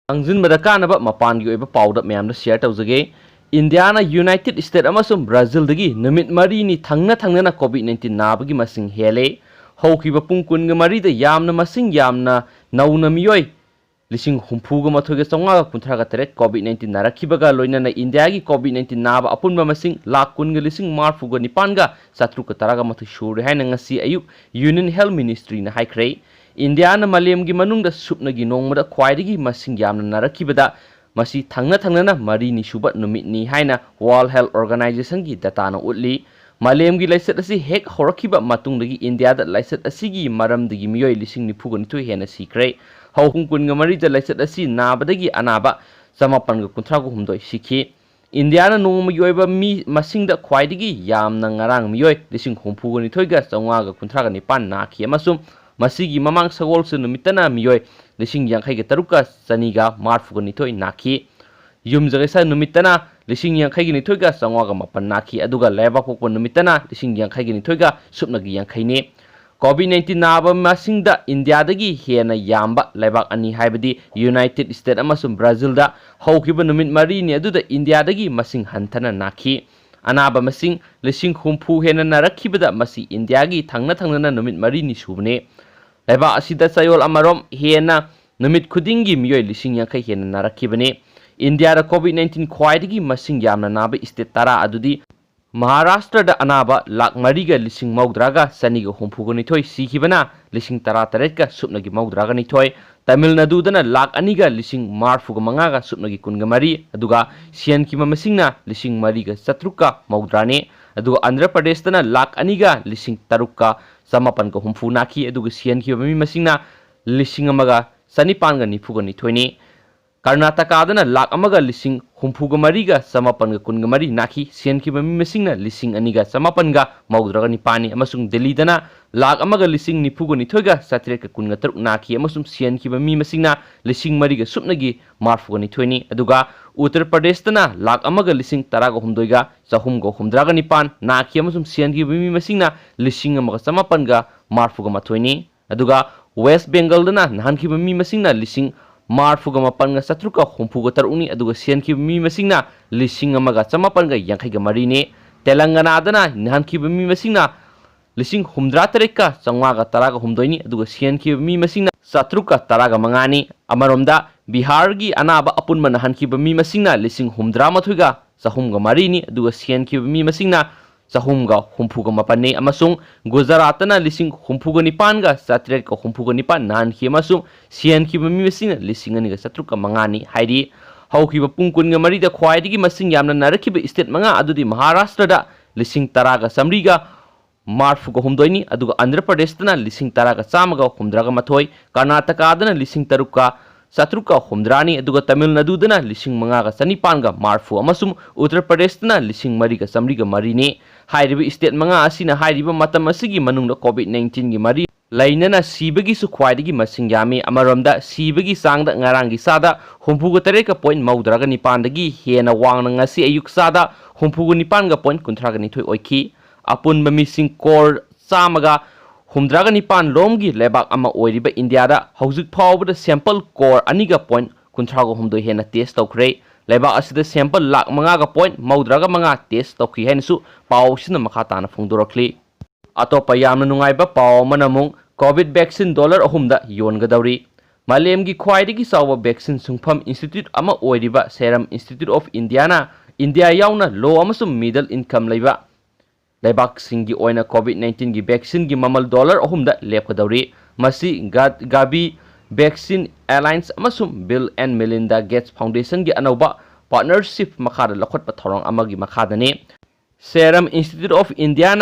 Angjinbada kanaba mapan gi oiba pawda mayamda share tawjage Indiana United States amasum Brazil dagi numit mari ni thangna na COVID-19 nabagi masing hele haukiba pungkun ga mari da yamna masing yamna nauna miyoi lising humpuga mathoga songa kunthraga teret COVID-19 narakibaga loinana India gi COVID-19 naba apunba masing lakh kun ga lising marfuga nipanga satruka taraga mathu shure haina ngasi ayuk Union Health Ministry na haikre India na malem gi manungda supna gi nongmada khwaidigi masing yamna narakibada masi thangna na mari ni suba numit ni haina World Health Organization gi data na utli malem gi laisat asi hek horakiba matungdagi India da laisat asigi maramdagi miyoi lising nipuga nitoi hena sikre hauhung kun nga mari da laisat asi nabadagi anaba samapan ga kunthra gu humdoi sikhi India na nongma gi oiba mi masing da khwaidigi yamna ngarang miyoi lising humpuga nitoi ga chawanga ga kunthra ga nipan nakhi amasum masigi mamang sagol su numitana miyoi lising yang ga taruka saniga marfuga nitoi nakhi yum jagesa numitana lising yang gi nitoi ga chawanga ga mapan nakhi aduga leba pokpo numitana lising yang gi nitoi ga supna gi yang ne COVID-19 naba masing da India dagi hena yamba lebak ani haibadi United States amasum Brazil da haukiba numit mari ni aduda India dagi masing hantana nakhi anaba masing lising humpu hena narakibada masi India gi thangna na numit mari ni subne leba asida sayol amarom hena numit khudingi miyoi lising yang hena narakibane India da COVID-19 khwaidagi masing yamna naba state tara adudi Maharashtra da anaba lak mariga lising maudraga saniga humpuga nithoi sikibana lising tara taretka supnagi maudraga nithoi Tamil Nadu dana lak aniga lising marfuga mangaga supnagi kunga mari aduga sian kima masingna lising mariga satruka maudrane aduga Andhra Pradesh dana lak aniga lising taruka samapan ka humpu naki aduga sian kima mi masingna lising amaga sanipan ga nifuga nithoi Karnataka dana lak amaga lising humpuga mariga samapan ga kunga mari naki sian ki bami masingna lising aniga samapan ga maudraga nipani amasung Delhi dana lak amaga lising nipuga nithoiga satrek ka kunga taruk naki amasung sian ki bami masingna lising mariga supnagi marfuga nithoini aduga Uttar Pradesh dana lak amaga lising taraga humdoiga sahumga humdraga nipan naki amasung sian ki bami masingna lising amaga samapan ga marfuga mathoini aduga West Bengal dana nahan ki bami masingna lising marfuga mapan nga satruka humpuga taruni aduga sian ki mi masingna lising amaga samapan ga yangkai ga marine Telangana dana nahan ki mi masingna lising humdra tareka sangwa ga taraga humdoini aduga sian ki mi masingna satruka taraga mangani amaromda Bihar gi anaba apun manahan ki mi masingna lising humdra mathuga sahum ga marini aduga sian ki mi masingna sahumga humpuga mapane amasung Gujarat na lising humpuga nipan ga satret ka humpuga nipan nan hi amasung sian ki mi masing lising ani ga satruka mangani haidi hauki ba pungkun ga mari da khwaidigi masing yamna narakiba state manga adudi Maharashtra da lising taraga samriga marfuga humdoini aduga Andhra Pradesh na lising taraga samaga humdraga mathoi Karnataka dana lising taruka satruka humdrani aduga Tamil Nadu dana lising mangaga sanipanga marfu amasum Uttar Pradesh dana lising mariga samriga marini hairiba state manga asina hairiba matam asigi manungda COVID-19 gi mari lainana sibagi su khwaidigi masing yami amaromda sibagi sangda ngarangi sada humpuga tareka point maudraga nipandagi hena wangna ngasi ayuk sada humpuga nipanga point kuntraga nithoi oiki apun mamising kor samaga humdraga nipan lomgi lebak ama oiriba India da hauzik phawbada sample core aniga point kuntraga humdoi hena test tawkre lebak asida sample lak manga ga point maudraga manga test tawki hensu pawsina makata na phongdorakli atopa yamna nungaiba paw manamung COVID vaccine $3 yon gadawri malemgi khwaidigi sawa vaccine sungpham institute ama oiriba Serum Institute of India yauna low amasum middle income leiba Lebak singi oina COVID-19 gi vaccine gi mamal $3 lepkadawri masi Gavi Vaccine Alliance amasum Bill and Melinda Gates Foundation gi anauba partnership makhada lakhotpa thorong amagi makhadani Serum Institute of India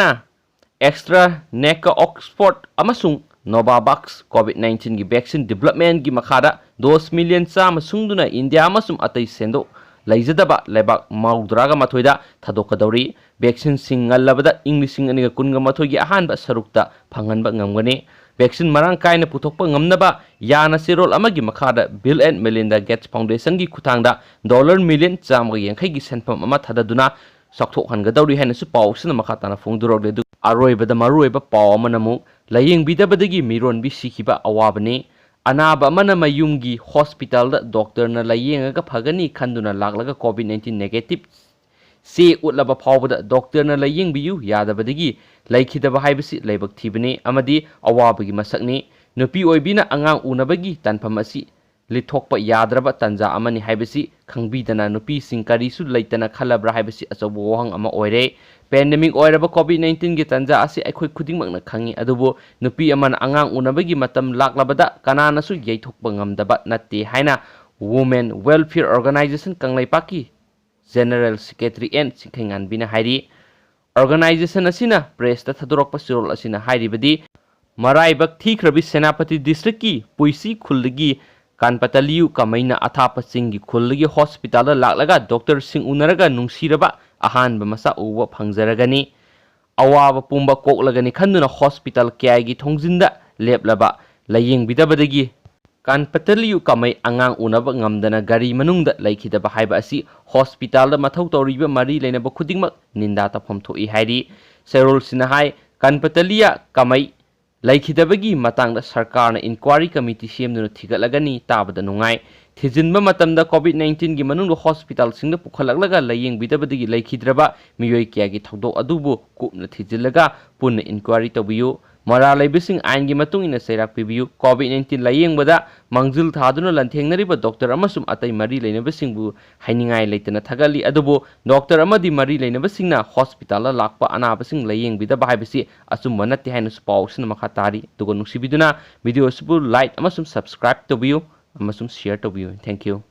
Extra Neca Oxford amasung Novavax COVID-19 gi vaccine development gi makhada 2 million sa masungduna India amasum atai sendo laizadaba lebak maudraga mathoida thadokadawri vaccine singalabada Englishing aniga kunga mathoigi ahanba sarukta phanganba ngamgani vaccine marang kaina puthokpa ngamnaba yana sirol amagi makhada Bill and Melinda Gates Foundation gi kuthangda $1 million chamga yangkhai gi senpam ama thadaduna sakthok hangadawri haina su pawsina makhatana phongdurogle du aroibada maruiba paw amanamu Layengbidabadagi Mironbi Sibani awabani Anab Amna मयुमगी hospital दा doctor ना लायेंगा फगनी खंदुना लागलगा कोविड-19 negative से उतलब फावदा doctor ना लायेंबियु यादबदगी लाइखिदबा हाइबसी लाइबक थिबने अमदी अवाबगी मसकने नुपी ओइबिना अंगांग उनबगी तनफम असि लिथोकपा याद्रबा तंजा अमनि हाइबसी खंगबीदना नुपी सिंग करिसु लैतना खलब्रा हाइबसी अचौबो वहंग अमा ओइरे pandemic ओइरबा कोविड-19 गी तंजा असि अखोइ खुदिंगमकना खंगी अदुबो नुपी अमन अंगांग उनबगी मतम लाक्लबदा कनानासु यैथोकपा ngamdaba नत्ते हाइना वुमेन वेलफेयर ऑर्गेनाइजेशन कंगलाइपाकी जनरल सेक्रेटरी एन सिंखेंगानबिना हाइरी ऑर्गेनाइजेशन असिना प्रेस ता थदोरकपा सिरोल असिना हाइरिबदी मराइबक थीख्रबी सेनापति डिस्ट्रिक्ट की पुइसी खुलगी कानपतलियु कमैना अथाप सिंगी खुलगी हॉस्पिटल लाक्लगा डॉक्टर सिंग उनरगा नुंसीरबा अहानबा मसा उवा फंगजरगनी अवाब पुंबा कोकलगनी खंदुना हॉस्पिटल क्यागी थोंजिंदा लेपलबा लायेंगबिदाबदगी कानपतलियु कमै अंगांग उनबा ngamdana gari manungda laikidaba haiba asi hospital da mathau tawriba mari leinaba khudingmak ninda ta phomthoi hairi serol sina hai kanpataliya kamai laikidabagi matangda sarkar na inquiry committee semduna thigalagani tabada nungai thijinba matamda covid-19 gi manungda hospital singda pukhalaglaga layengbidabadagi laikhidraba miyoi kya gi thawdo adubu kupna thijilaga punna inquiry tabiyu मरा लेबिसिंग आइन की मतुंग इन सेराक पिबियु कोविड-19 लायेंगबदा मंगजुल थादुना लंथेंगनरिबा doctor अमसुम अतै मरी लेनबसिंगबु हाइनिंगाय लेतना थगली अदुबो doctor अमदि मरी लेनबसिंगना hospital Lhakpa अनाबसिंग लायेंगबिदा बाहाइबसि assume नत्ते हाइनसु पाउसन मखा तारी दुगो नुसिबिदुना वीडियो सुबु लाइक अमसुम सब्सक्राइब तोबियु अमसुम शेयर तोबियु थैंक यू